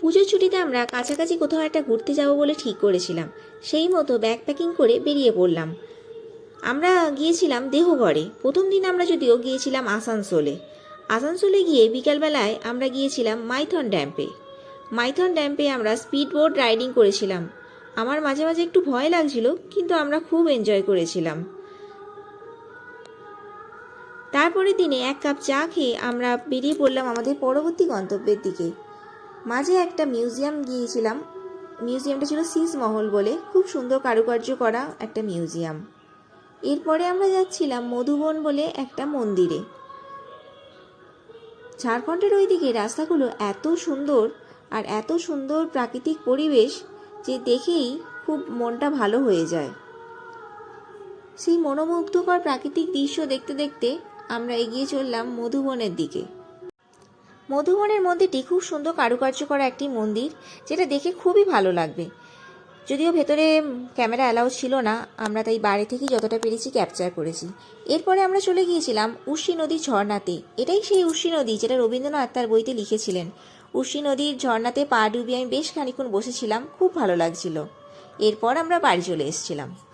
পুজোর ছুটিতে আমরা কাছাকাছি কোথাও একটা ঘুরতে যাব বলে ঠিক করেছিলাম। সেই মতো ব্যাগ প্যাকিং করে বেরিয়ে পড়লাম। আমরা গিয়েছিলাম দেহগড়ে। প্রথম দিন আমরা যদিও গিয়েছিলাম আসানসোলে। আসানসোলে গিয়ে বিকালবেলায় আমরা গিয়েছিলাম মাইথন ড্যাম্পে। মাইথন ড্যাম্পে আমরা স্পিড বোট রাইডিং করেছিলাম। আমার মাঝে মাঝে একটু ভয় লাগছিল, কিন্তু আমরা খুব এনজয় করেছিলাম। তারপরের দিনে এক কাপ চা খেয়ে আমরা বেরিয়ে পড়লাম আমাদের পরবর্তী গন্তব্যের দিকে। মাঝে একটা মিউজিয়াম গিয়েছিলাম। মিউজিয়ামটা ছিল শীষ মহল বলে, খুব সুন্দর কারুকার্য করা একটা মিউজিয়াম। এরপরে আমরা যাচ্ছিলাম মধুবন বলে একটা মন্দিরে। ঝাড়খণ্ডের ওই দিকে রাস্তাগুলো এত সুন্দর আর এত সুন্দর প্রাকৃতিক পরিবেশ যে দেখেই খুব মনটা ভালো হয়ে যায়। সেই মনোমুগ্ধকর প্রাকৃতিক দৃশ্য দেখতে দেখতে আমরা এগিয়ে চললাম মধুবনের দিকে। মধুবনের মন্দিরটি খুব সুন্দর কারুকার্য করা একটি মন্দির, যেটা দেখে খুবই ভালো লাগবে। যদিও ভেতরে ক্যামেরা অ্যালাউ ছিল না, আমরা তাই বাইরে থেকেই যতটা পেরেছি ক্যাপচার করেছি। এরপরে আমরা চলে গিয়েছিলাম উর্শী নদীর ঝর্ণাতে। এটাই সেই উর্শী নদী যেটা রবীন্দ্রনাথ তার বইতে লিখেছিলেন। উর্শী নদীর ঝর্ণাতে পা ডুবিয়ে আমি বেশ খানিক্ষণ বসেছিলাম, খুব ভালো লাগছিল। এরপর আমরা বাড়ি চলে এসেছিলাম।